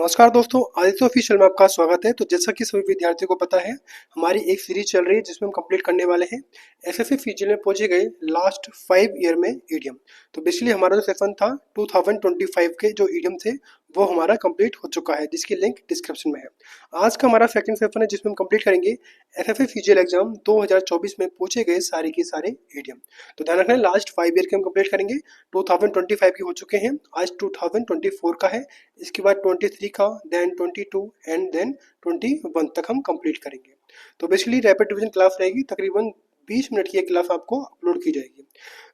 नमस्कार दोस्तों, आदित्य ऑफिशियल में आपका स्वागत है। तो जैसा कि सभी विद्यार्थियों को पता है, हमारी एक सीरीज चल रही है जिसमें हम कंप्लीट करने वाले हैं एसएससी फिजिकल में पहुंचे गए लास्ट 5 ईयर में ईडीएम। तो बेसिकली हमारा जो सेशन था 2025 के जो ईडीएम थे वो हमारा कंप्लीट हो चुका है, जिसकी लिंक डिस्क्रिप्शन में है। आज का हमारा सेकंड सेशन है जिसमें हम कंप्लीट करेंगे एसएससी फिजिकल एग्जाम 2024 में पूछे गए सारे के सारे ईडीएम। तो ध्यान रखना, लास्ट 5 ईयर के हम कंप्लीट करेंगे। 2025 के हो चुके हैं, आज 2024 का है। इसके बाद 23 का, देन 22 एंड देन 21 तक हम कंप्लीट करेंगे। तो बेसिकली रैपिड रिवीजन क्लास रहेगी, तकरीबन 20 मिनट की क्लास आपको अपलोड की जाएगी।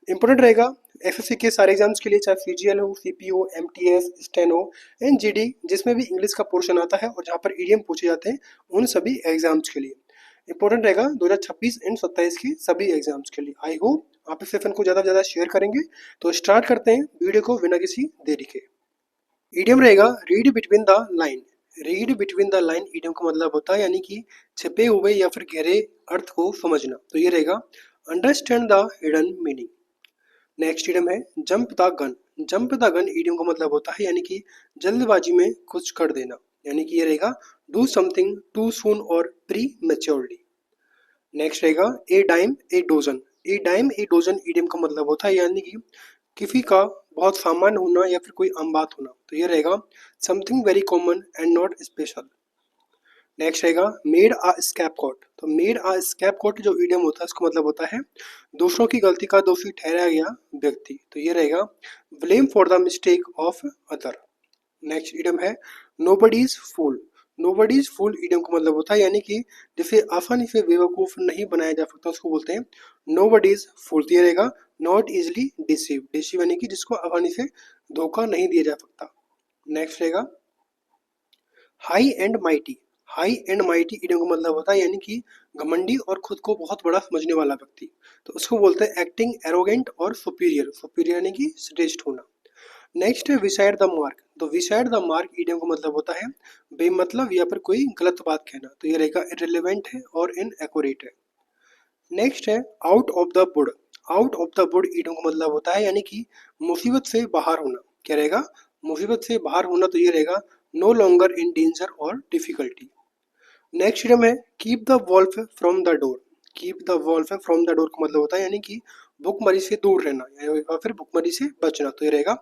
इंपॉर्टेंट रहेगा एसएससी के सारे एग्जाम्स के लिए, चाहे सीजीएल हो, CPO, MTS, steno and GD, जिसमें भी इंग्लिश का पोर्शन आता है और जहाँ पर ईडीएम पूछे जाते हैं, उन सभी एग्जाम्स के लिए इंपॉर्टेंट रहेगा 2026 एंड 27 के सभी एग्जाम्स के लिए। आई होप आप इस सेशन को ज़्यादा से ज़्यादा शेयर करेंगे। तो स्टार्ट करते हैं वीडियो को बिना किसी देरी के। ईडियम रहेगा read between the line. Read between the line idiom का मतलब होता है यानी कि छिपे हुए या फिर गहरे अर्थ को समझना। तो ये रहेगा understand the hidden meaning. Next idiom है jump the gun. Jump the gun idiom का मतलब होता है यानी कि जल्दबाजी में कुछ कर देना, यानी कि ये रहेगा डू समथिंग टू सून और प्री मैच्योरली। नेक्स्ट रहेगा a dime a dozen. A dime a dozen idiom का मतलब होता है यानी कि किसी का बहुत सामान्य होना या फिर कोई आम बात होना। तो ये रहेगा something very common and not special. Next रहेगा मेड आ स्कैप कोट। तो मेड आ स्कैप कोट जो ईडियम होता है उसका मतलब होता है दूसरों की गलती का दोषी ठहराया गया व्यक्ति। तो ये रहेगा blame for the mistake of other. Next idiom है nobody is fool. Nobody is fool idiom का मतलब होता है यानी कि जिसे आसानी से बेवकूफ नहीं बनाया जा सकता उसको बोलते हैं नोबडी इज फूल। ये रहेगा नॉट इजिली डिसीव। डिसीव यानी कि जिसको आसानी से धोखा नहीं दिया जा सकता। नेक्स्ट रहेगा high and mighty. High and mighty idiom का मतलब होता है यानी कि घमंडी और खुद को बहुत बड़ा समझने वाला व्यक्ति। तो उसको बोलते हैं एक्टिंग एरोगेंट और सुपीरियर। सुपीरियर यानी कि श्रेष्ठ होना। नेक्स्ट है विसाइड द मार्क। तो विसाइड द मार्क ईडियम का मतलब होता है बेमतलब या फिर कोई गलत बात कहना। तो ये रहेगा इररिलेवेंट है और इनएक्यूरेट है। नेक्स्ट है out of the wood. Out of the wood idiom का मतलब होता है यानी कि मुसीबत से बाहर होना। क्या रहेगा? मुसीबत से बाहर होना। तो ये रहेगा नो लॉन्गर इन डेंजर और डिफिकल्टी। नेक्स्ट ईडियम है keep the wolf from the door. Keep the wolf from the door का मतलब होता है यानी कि भुखमरी से दूर रहना या फिर भुखमरी से बचना। तो ये रहेगा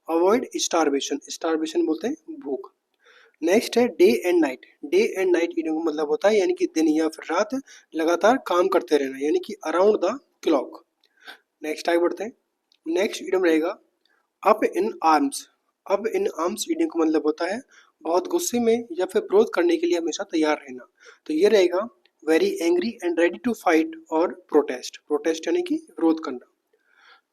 अवॉइड स्टारवेशन। स्टारवेशन बोलते हैं भूख। नेक्स्ट है day and night. Day and night idiom का मतलब होता है यानी कि दिन या फिर रात लगातार काम करते रहना, यानी कि अराउंड द क्लॉक। नेक्स्ट आगे बढ़ते हैं। नेक्स्ट ईडियम रहेगा up in arms. Up in arms idiom का मतलब होता है बहुत गुस्से में या फिर विरोध करने के लिए हमेशा तैयार रहना। तो ये रहेगा very angry and ready to fight और प्रोटेस्ट। प्रोटेस्ट यानी कि विरोध करना।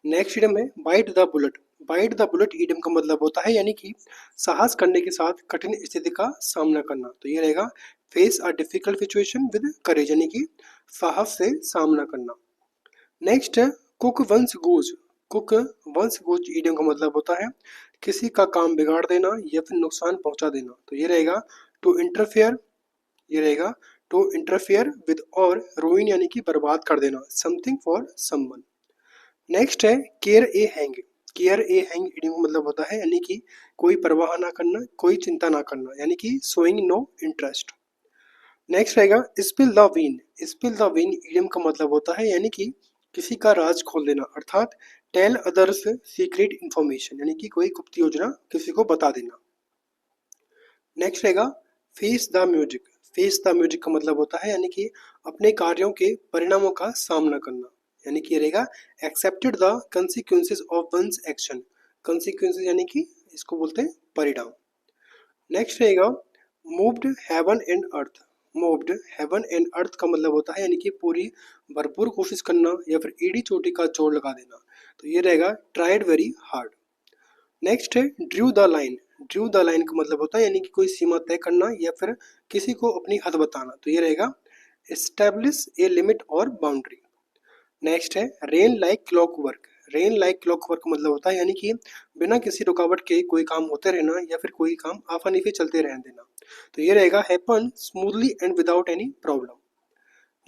नेक्स्ट ईडियम है bite the bullet. Bite the bullet idiom का मतलब होता है यानी कि साहस करने के साथ कठिन स्थिति का सामना करना। तो ये रहेगा face a difficult situation with courage, यानी कि साहस से सामना करना। नेक्स्ट है cook one's goose. Cook one's goose idiom का मतलब होता है किसी का काम बिगाड़ देना या फिर नुकसान पहुंचा देना। तो ये रहेगा टू इंटरफेयर। ये रहेगा टू इंटरफेयर विद और रूइन यानी कि बर्बाद कर देना समथिंग फॉर समवन। नेक्स्ट है केयर ए हैंग। केयर ए हैंग ईडियम का मतलब होता है यानी कि कोई परवाह ना करना, कोई चिंता ना करना, यानी कि शोइंग नो इंटरेस्ट। नेक्स्ट रहेगा spill the win. Spill the win idiom का मतलब होता है यानी कि किसी का राज खोल देना, अर्थात टेल अदर्स सीक्रेट इंफॉर्मेशन, यानी कि कोई गुप्त योजना किसी को बता देना। नेक्स्ट रहेगा face the music. Face the music का मतलब होता है यानी कि अपने कार्यों के परिणामों का सामना करना, यानी कि रहेगा accepted the consequences of one's action. Consequences यानी कि इसको बोलते हैं परिणाम। नेक्स्ट रहेगा moved heaven and earth. Moved heaven and earth का मतलब होता है यानी कि पूरी भरपूर कोशिश करना या फिर एड़ी चोटी का जोड़ लगा देना। तो ये रहेगा ट्राइड वेरी हार्ड। नेक्स्ट है Drew the line. Drew the line का मतलब होता है यानी कि कोई सीमा तय करना या फिर किसी को अपनी हद बताना। तो ये रहेगा एस्टैब्लिश ए लिमिट और बाउंड्री। नेक्स्ट है rain like clock work. Rain like clock work मतलब होता है यानी कि बिना किसी रुकावट के कोई काम होते रहना या फिर कोई काम आसानी से चलते रहने देना। तो ये रहेगा happen smoothly and without any problem.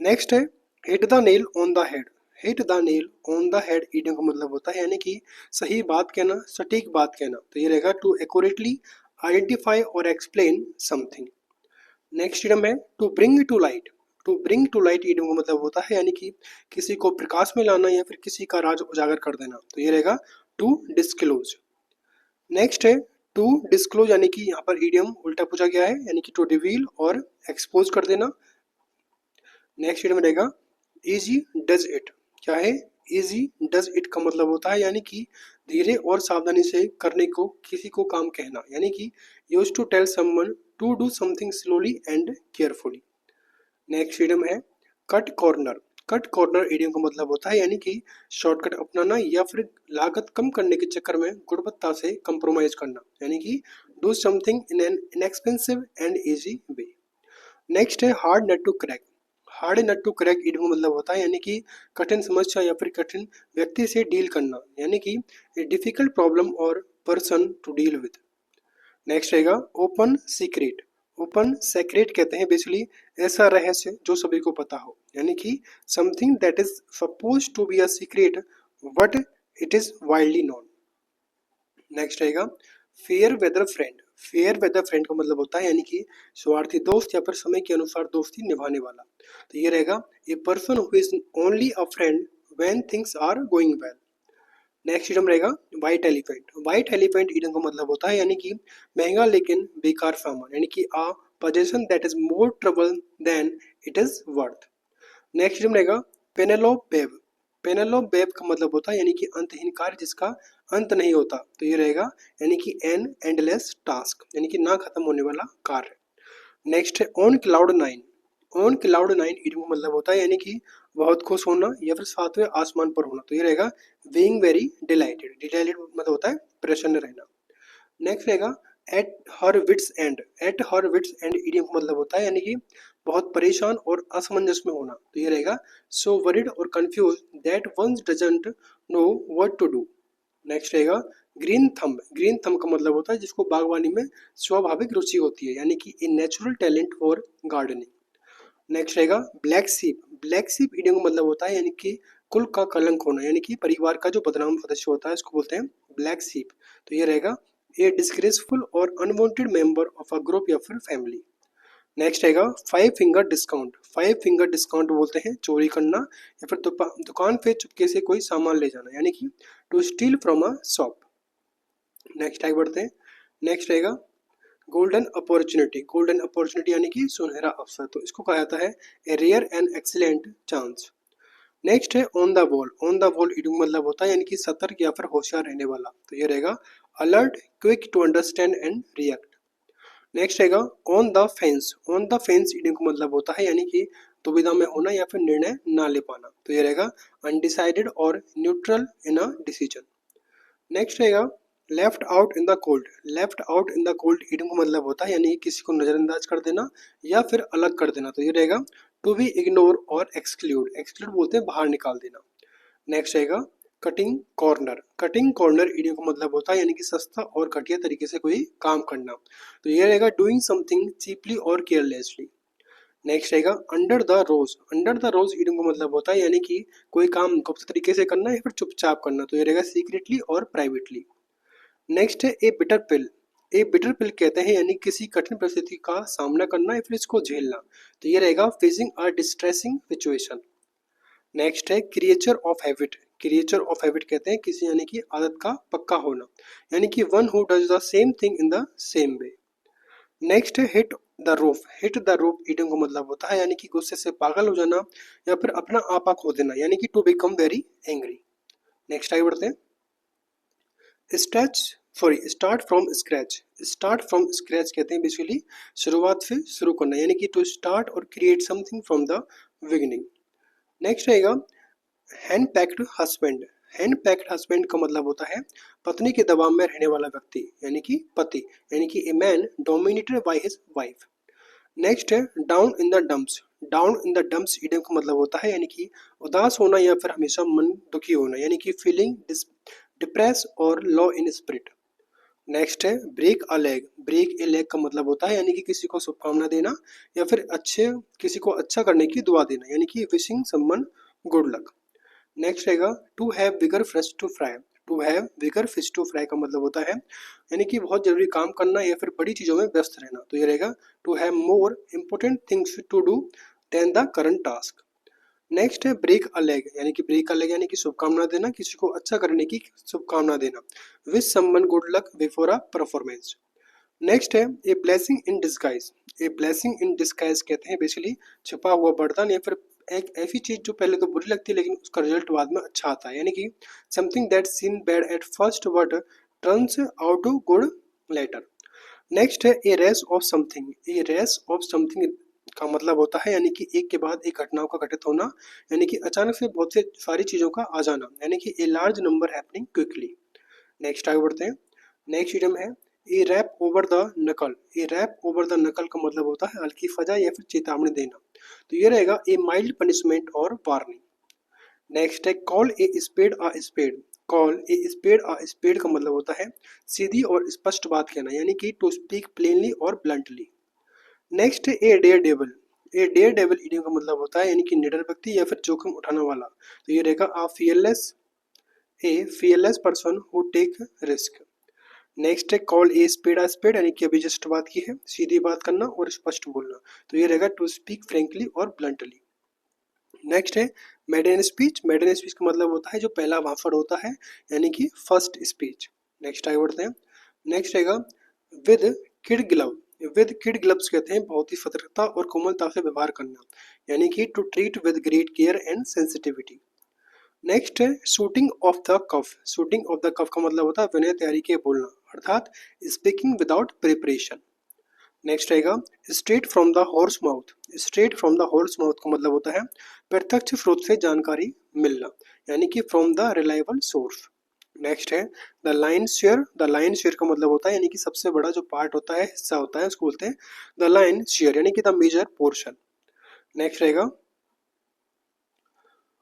Next है hit the nail on the head. Hit the nail on the head idiom का मतलब होता है यानी कि सही बात कहना, सटीक बात कहना। तो ये रहेगा टू एक्यूरेटली आइडेंटिफाई और एक्सप्लेन समथिंग। नेक्स्ट इडियम है to bring to light. To bring to light idiom का मतलब होता है यानी कि किसी को प्रकाश में लाना या फिर किसी का राज उजागर कर देना, तो ये रहेगा टू डिस्क्लोज। नेक्स्ट है टू डिस्क्लोज यानी कि यहाँ पर इडियम उल्टा पूछा गया है यानी कि टू रिवील और एक्सपोज कर देना। नेक्स्ट इडियम रहेगा इजी डज इट। क्या है? इजी डज इट का मतलब होता है यानी कि धीरे और सावधानी से करने को किसी को काम कहना, यानी कि use to tell someone to do something slowly and carefully. Next idiom है cut corner. Cut corner idiom का मतलब होता है यानी कि शॉर्टकट अपनाना या फिर लागत कम करने के चक्कर में गुणवत्ता से कंप्रोमाइज करना, यानी कि do something in an inexpensive and easy way. Next है hard nut to crack. Hard nut to crack idiom का मतलब होता है यानी कि कठिन समस्या या फिर कठिन व्यक्ति से डील करना, यानी कि डिफिकल्ट प्रॉब्लम और person to deal with. Next रहेगा ओपन सीक्रेट। ओपन सेक्रेट कहते हैं बेसिकली ऐसा रहस्य जो सभी को पता हो, यानी कि something that is suppose to be a secret but it is widely known. Next रहेगा fair weather friend. Fair weather friend का मतलब होता है यानी कि स्वार्थी दोस्त या फिर समय के अनुसार दोस्ती निभाने वाला, तो ये रहेगा a person who is only a friend when things are going well. Next idiom रहेगा white elephant. White elephant idiom का मतलब होता है यानी कि महंगा लेकिन बेकार सामान, यानी कि a position that is more trouble than it is worth. Next idiom रहेगा पेनेलोप बेब। पेनेलोप बेब का मतलब होता है यानी कि अंतहीन कार्य जिसका अंत नहीं होता, तो ये रहेगा यानी कि एन एंडलेस टास्क, यानी कि ना खत्म होने वाला कार्य। नेक्स्ट है on cloud nine. On cloud nine idiom का मतलब होता है यानी कि बहुत खुश होना या फिर सातवें आसमान पर होना, तो ये रहेगा बीइंग वेरी डिलाइटेड। डिलाइटेड मतलब होता है प्रसन्न रहना। नेक्स्ट रहेगा at her wits end. At her wits end idiom का मतलब होता है यानी कि बहुत परेशान और असमंजस में होना, तो ये रहेगा सो वरीड और confused that one doesn't know what to do. Next रहेगा ग्रीन थंब। ग्रीन थंब का मतलब होता है जिसको बागवानी में स्वाभाविक रुचि होती है, यानी कि in natural talent for gardening. Next रहेगा ब्लैक सीप। ब्लैक सीप इडियम का मतलब होता है यानी कि कुल का कलंक होना, यानी कि परिवार का जो बदनाम सदस्य होता है इसको बोलते हैं ब्लैक सीप, तो ये रहेगा ए डिस्ग्रेसफुल और unwanted member of a group या फिर फैमिली। नेक्स्ट रहेगा five finger discount. Five finger discount बोलते हैं चोरी करना या फिर दुकान पे चुपके से कोई सामान ले जाना, यानी कि to steal from a shop. Next आगे बढ़ते हैं। नेक्स्ट रहेगा गोल्डन अपॉर्चुनिटी। गोल्डन अपॉर्चुनिटी यानी कि सुनहरा अवसर, तो इसको कहा जाता है a rare and excellent chance. Next है on the wall. On the wall idiom मतलब होता है यानी कि सतर्क या फिर होशियार रहने वाला, तो ये रहेगा alert, quick to understand and react. Next रहेगा on the fence. On the fence idiom का मतलब होता है यानी कि दुविधा में होना या फिर निर्णय ना ले पाना, तो ये रहेगा अनडिसाइडेड और neutral in a decision. Next रहेगा left out in the cold. Left out in the cold idiom का मतलब होता है यानी किसी को नजरअंदाज कर देना या फिर अलग कर देना, तो ये रहेगा टू बी इग्नोर और एक्सक्लूड। एक्सक्लूड बोलते हैं बाहर निकाल देना। नेक्स्ट रहेगा cutting corner. Cutting corner idiom का मतलब होता है यानी कि सस्ता और घटिया तरीके से कोई काम करना, तो ये रहेगा डूइंग समथिंग चीपली और केयरलेसली। नेक्स्ट रहेगा under the rose. Under the rose idiom का मतलब होता है यानी कि कोई काम गुप्त तरीके से करना या फिर चुपचाप करना, तो ये रहेगा सीक्रेटली और प्राइवेटली। नेक्स्ट है ए बिटर पिल। ए बिटर पिल कहते हैं यानी किसी कठिन परिस्थिति का सामना करना या फिर इसको झेलना, तो ये रहेगा facing a distressing situation. Next है creature of habit. Creature of habit कहते हैं किसी यानी कि आदत का पक्का होना, यानी कि one who does the same thing in the same way. Next है hit the roof. Hit the roof idiom का मतलब होता है यानी कि गुस्से से पागल हो जाना या फिर अपना आपा खो देना, यानी कि to become very angry. Next आगे बढ़ते हैं। Start from scratch. Start from scratch कहते हैं बेसिकली शुरुआत से शुरू करना, यानी कि टू स्टार्ट और create something from the beginning. Next रहेगा hand packed husband. Hand packed husband का मतलब होता है पत्नी के दबाव में रहने वाला व्यक्ति, यानी कि पति, यानी कि a man dominated by his wife. Next है down in the dumps. Down in the dumps idiom का मतलब होता है यानी कि उदास होना या फिर हमेशा मन दुखी होना, यानी कि फीलिंग डिप्रेस और लो इन स्पिरिट। नेक्स्ट है break a leg. Break a leg का मतलब होता है यानी कि किसी को शुभकामना देना या फिर किसी को अच्छा करने की दुआ देना, यानी कि wishing someone good luck. Next रहेगा to have bigger fish to fry. To have bigger fish to fry का मतलब होता है यानी कि बहुत जरूरी काम करना या फिर बड़ी चीजों में व्यस्त रहना। तो ये रहेगा to have more important things to do then the current task. Next है ब्रेक अ लेग, यानी कि ब्रेक अ लेग यानी कि शुभकामना देना, किसी को अच्छा करने की शुभकामना देना। Wish someone good luck before a performance. Next है a blessing in disguise. A blessing in disguise कहते हैं बेसिकली छुपा हुआ वरदान या फिर एक ऐसी चीज जो पहले तो बुरी लगती है लेकिन उसका रिजल्ट बाद में अच्छा आता है, यानी कि something that seen bad at first but turns out to good later. Next है a race of something. A race of something का मतलब होता है यानी कि एक के बाद एक घटनाओं का घटित होना, यानी कि अचानक से बहुत से सारी चीजों का आ जाना, यानी कि a large number happening quickly. Next आगे बढ़ते हैं। नेक्स्ट इडियम है ए रैप ओवर द नकल। ए रैप ओवर द नकल का मतलब होता है हल्की सजा या फिर चेतावनी देना। तो ये रहेगा ए माइल्ड पनिशमेंट और वार्निंग। नेक्स्ट है call a spade a spade. Call a spade a spade का मतलब होता है सीधी और स्पष्ट बात कहना, यानी कि टू स्पीक प्लेनली और ब्लंटली। नेक्स्ट है ए डेयर डेविल। ए डेयर डेविल इडियम का मतलब होता है यानी कि निडर व्यक्ति या फिर जोखिम उठाने वाला। तो ये रहेगा a fearless person who take risk. Next है कॉल ए स्पेड यानी कि अभी जस्ट बात की है सीधी बात करना और स्पष्ट बोलना। तो ये रहेगा टू स्पीक फ्रेंकली और ब्लंटली। नेक्स्ट है मेडन स्पीच। मेडन स्पीच का मतलब होता है जो पहला भाषण होता है, यानी कि फर्स्ट स्पीच। नेक्स्ट आगे बढ़ते हैं। नेक्स्ट रहेगा with kid glove. With kid gloves कहते हैं बहुत ही सतर्कता और कोमलता से व्यवहार करना, यानी कि to treat with great care and sensitivity. Next है shooting off the cuff. Shooting off the cuff का मतलब होता है बिना तैयारी के बोलना, अर्थात स्पीकिंग विदाउट प्रिपरेशन। नेक्स्ट रहेगा straight from the horse mouth. Straight from the horse mouth का मतलब होता है प्रत्यक्ष स्रोत से जानकारी मिलना, यानी कि from the reliable source. Next है the line share. The line share का मतलब होता है यानी कि सबसे बड़ा जो पार्ट होता है, हिस्सा होता है, उसको बोलते हैं द लाइन शेयर, यानी कि द मेजर पोर्शन। नेक्स्ट रहेगा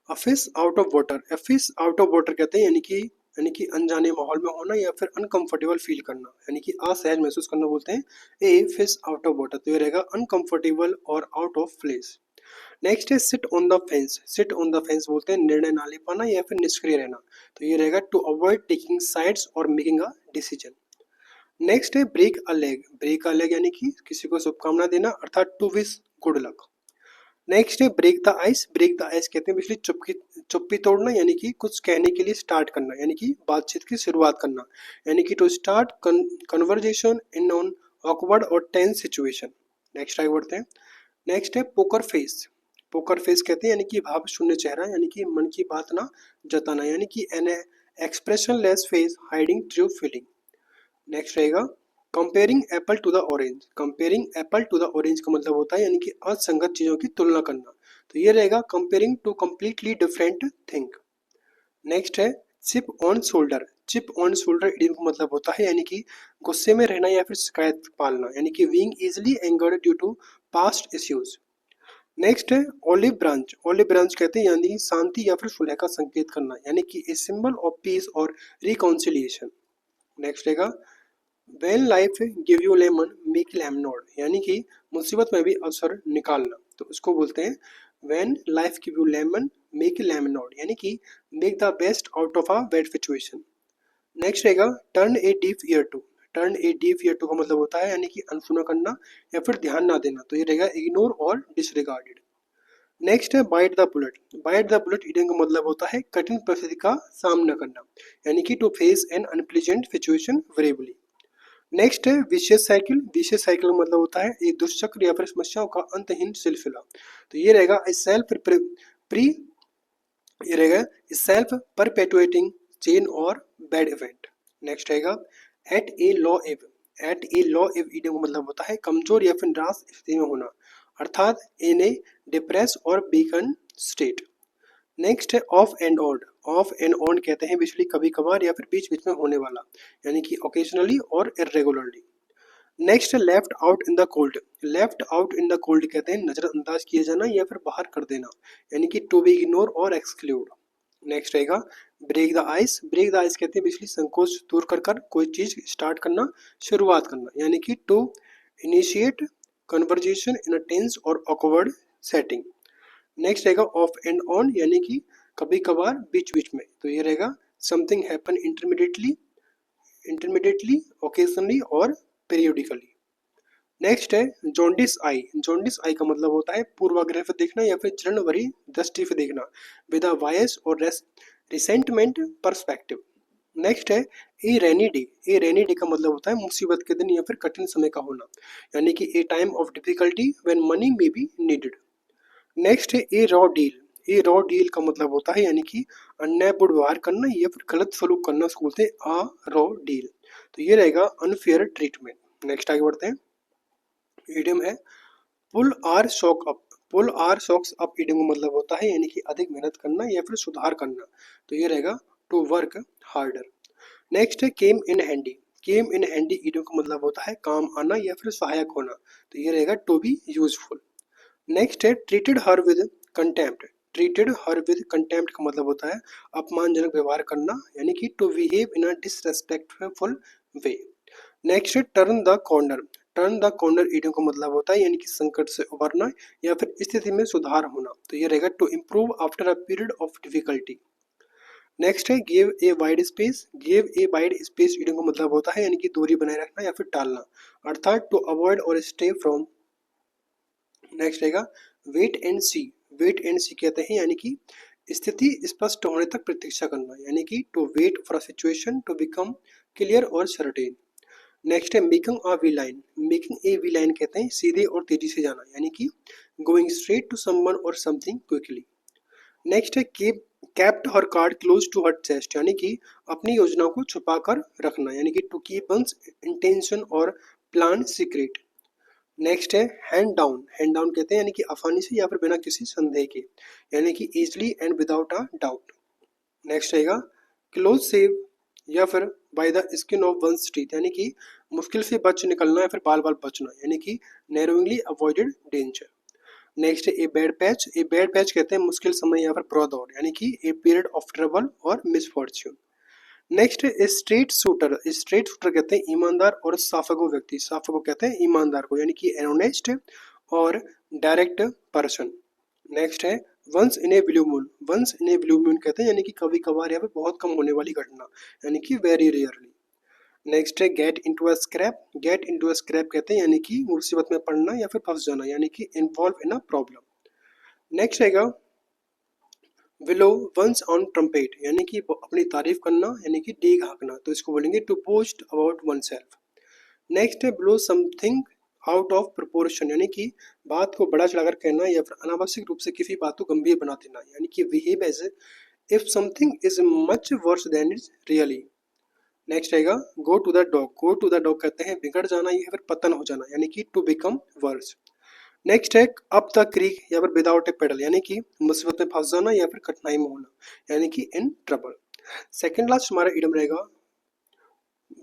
a fish out of water. A fish out of water कहते हैं यानी कि अनजाने माहौल में होना या फिर अनकंफर्टेबल फील करना, यानी कि असहज महसूस करना बोलते हैं a fish out of water. तो ये रहेगा अनकंफर्टेबल और आउट ऑफ प्लेस। नेक्स्ट है sit on the fence. Sit on the fence बोलते हैं निर्णय ना ले पाना या फिर निष्क्रिय रहना। तो ये रहेगा टू अवॉइड टेकिंग साइड्स और मेकिंग अ डिसीजन। नेक्स्ट है break a leg. Break a leg यानी कि किसी को शुभकामना देना, अर्थात to wish good luck. Next है break the ice. Break the ice कहते हैं पिछली चुप्पी तोड़ना, यानी कि कुछ कहने के लिए स्टार्ट करना, यानी कि बातचीत की शुरुआत करना, यानी कि to start conversation in an awkward और टेंस सिचुएशन। नेक्स्ट आगे बढ़ते हैं। नेक्स्ट है पोकर फेस। पोकर फेस कहते हैं यानी कि भाव शून्य चेहरा, यानी कि मन की बात ना जताना, यानी कि an expressionless face hiding true feeling. Next रहेगा comparing apple to the orange. Comparing apple to the orange का मतलब होता है यानी कि असंगत चीजों की तुलना करना। तो ये रहेगा comparing to completely different thing. Next है chip on shoulder. Chip on shoulder idiom का मतलब होता है यानी कि गुस्से में रहना या फिर शिकायत पालना, यानी कि being easily angered due to past issues. Next है ऑलिव ब्रांच। ऑलिव ब्रांच कहते हैं यानी शांति या फिर सुलह का संकेत करना, यानी कि ए सिंबल ऑफ पीस और रिकॉन्सिलिएशन। नेक्स्ट रहेगा when life give you lemon make lemonade, यानी कि मुसीबत में भी अवसर निकालना, तो उसको बोलते हैं when life give you lemon make lemonade, यानी कि make the best out of a bad situation. Next रहेगा turn a deaf ear to. Turn a deaf ear to का मतलब होता है यानी कि अनसुना करना या फिर ध्यान ना देना, तो ये रहेगा इग्नोर और डिसरिगार्डेड। नेक्स्ट है bite the bullet. Bite the bullet idiom का मतलब होता है कठिन परिस्थिति का सामना करना, यानी कि to face an unpleasant situation bravely. Next है विशेष साइकिल। विशेष साइकिल का मतलब होता है एक दुष्चक्र या फिर समस्याओं का अंतहीन सिलसिला। तो ये रहेगा प्री ये रहेगा सेल्फ परपेटुएटिंग चेन और बैड इवेंट। नेक्स्ट रहेगा एट ए लॉ एव। एट ए लॉ एव इडियम का मतलब होता है कमजोर या फिर निराश स्थिति में होना, अर्थात इन ए डिप्रेस और बीकन स्टेट। नेक्स्ट है of and on. Of and on कहते हैं बेसिकली कभी कभार या फिर बीच बीच में होने वाला, यानी कि ओकेजनली और इरेगुलरली। नेक्स्ट है left out in the cold. Left out in the cold कहते हैं नजरअंदाज किया जाना या फिर बाहर कर देना, यानी कि टू बी इग्नोर और एक्सक्लूड। नेक्स्ट रहेगा break the ice. Break the ice कहते हैं बेसिकली संकोच दूर कर कर कोई चीज स्टार्ट करना, शुरुआत करना, यानी कि to initiate conversation in a tense और ऑकवर्ड सेटिंग। नेक्स्ट रहेगा ऑफ एंड ऑन, यानी कि कभी कभार बीच बीच में, तो ये रहेगा समथिंग हैपन इंटरमीडिएटली, ओकेजनली और पेरियोडिकली। नेक्स्ट है जॉन्डिस आई। जॉन्डिस आई का मतलब होता है पूर्वाग्रह से देखना या फिर जलन भरी दृष्टि से देखना, विद अ बायस और रिसेंटमेंट पर्सपेक्टिव। नेक्स्ट है ए रेनी डे। ए रेनी डे का मतलब होता है मुसीबत के दिन या फिर कठिन समय का होना, यानी कि ए time of difficulty when money may be needed. Next है ए रॉ डील। ए रॉ डील का मतलब होता है यानी कि अन्यायपूर्ण व्यवहार करना या फिर गलत सलूक करना, उसको बोलते हैं अ रॉ डील। तो ये रहेगा अनफेयर ट्रीटमेंट। नेक्स्ट आगे बढ़ते हैं। इडियम है pull your sock up. Pull your socks up idiom का मतलब होता है यानी कि अधिक मेहनत करना या फिर सुधार करना, तो ये रहेगा टू वर्क हार्डर। नेक्स्ट है came in handy. Came in handy idiom का मतलब होता है काम आना या फिर सहायक होना, तो ये रहेगा टू बी यूजफुल। नेक्स्ट है treated her with contempt. Treated her with contempt का मतलब होता है अपमानजनक व्यवहार करना, यानी कि to behave in a disrespectful way. Next है turn the corner. Turn the corner idiom का मतलब होता है यानी कि संकट से उबरना या फिर स्थिति में सुधार होना, तो ये रहेगा to improve after a period of difficulty. Next है give a wide space. Give a wide space idiom का मतलब होता है यानी कि दूरी बनाए रखना या फिर टालना, अर्थात टू अवॉइड और स्टे फ्रॉम। नेक्स्ट रहेगा wait and see. Wait and see कहते हैं यानी कि स्थिति स्पष्ट होने तक प्रतीक्षा करना, यानी कि to wait for a situation to become clear और सर्टेन। नेक्स्ट है making a V line. Making a V line कहते हैं सीधे और तेजी से जाना, यानी कि गोइंग स्ट्रेट टू समवन और समथिंग क्विकली। नेक्स्ट है keep kept her card close to her chest, यानी कि अपनी योजनाओं को छुपा कर रखना, यानी कि टू कीप वंस इंटेंशन और प्लान सीक्रेट। नेक्स्ट है हैंड डाउन। हैंड डाउन कहते हैं यानी कि आसानी से या फिर बिना किसी संदेह के, यानी कि easily and without a doubt. Next रहेगा क्लोज सेव या फिर by the skin of one's teeth, यानी कि मुश्किल से बच निकलना या फिर बाल बाल बचना, यानी कि नैरोइंगली अवॉइडेड डेंजर। नेक्स्ट है a bad patch. A bad patch कहते हैं मुश्किल समय या फिर बुरा दौर, यानी कि ए पीरियड ऑफ ट्रबल और मिसफॉर्च्यून। नेक्स्ट है स्ट्रेट शूटर। स्ट्रेट शूटर कहते हैं ईमानदार और साफगो व्यक्ति। साफगो कहते हैं ईमानदार को, यानी कि एनोनेस्ट और डायरेक्ट पर्सन। नेक्स्ट है once in a blue moon. Once in a blue moon कहते हैं यानी कि कभी कभार या फिर बहुत कम होने वाली घटना, यानी कि वेरी रेयरली। नेक्स्ट है get into a scrap. Get into a scrap कहते हैं यानी कि मुसीबत में पड़ना या फिर फंस जाना, यानी कि involve in a problem. Next रहेगा विलो वंस ऑन ट्रम्पेट, यानी कि अपनी तारीफ करना, यानी कि डीग हाँकना, तो इसको बोलेंगे to boast about oneself. Next है blow something out of proportion, यानी कि बात को बड़ा चढ़ाकर कहना या फिर अनावश्यक रूप से किसी बात को गंभीर बना देना, यानी कि behave as if something is much worse than is really. Next रहेगा go to the dog. Go to the dog कहते हैं बिगड़ जाना या फिर पतन हो जाना, यानी कि टू बिकम वर्स। नेक्स्ट है अप द क्रीक या फिर विदाउट ए पेडल, यानी कि मुसीबत में फंस जाना या फिर कठिनाई में होना, यानी कि इन ट्रबल। सेकेंड लास्ट हमारा इडियम रहेगा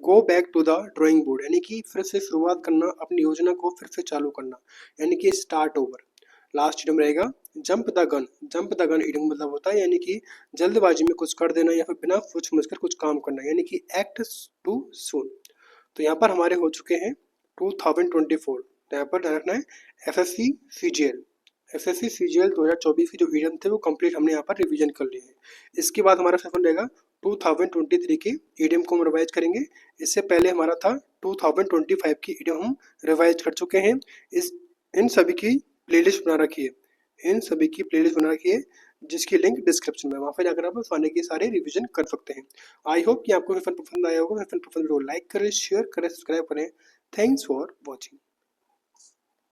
go back to the drawing board, यानी कि फिर से शुरुआत करना, अपनी योजना को फिर से चालू करना, यानी कि स्टार्ट ओवर। लास्ट इडियम रहेगा jump the gun. Jump the gun idiom मतलब होता है यानी कि जल्दबाजी में कुछ कर देना या फिर बिना सोच समझकर कुछ काम करना, यानी कि एक्ट टू सून। तो यहाँ पर हमारे हो चुके हैं 2024। तो यहाँ पर ध्यान रखना है एसएससी सीजीएल। एसएससी सीजीएल 2024 के जो इडियम थे वो कंप्लीट हमने यहाँ पर रिवीजन कर लिए हैं। इसके बाद हमारा सेशन रहेगा 2023 के इडियम को हम रिवाइज करेंगे। इससे पहले हमारा था 2025 की इडियम हम रिवाइज कर चुके हैं। इस इन सभी की प्लेलिस्ट बना रखी है। इन सभी की प्लेलिस्ट बना रखी है जिसकी लिंक डिस्क्रिप्शन में, वहाँ पर जाकर आप सारे के सारे रिवीजन कर सकते हैं। आई होप कि आपको सेशन पसंद आया होगा। सेशन पसंद तो लाइक करें, शेयर करें, सब्सक्राइब करें। Thanks for watching.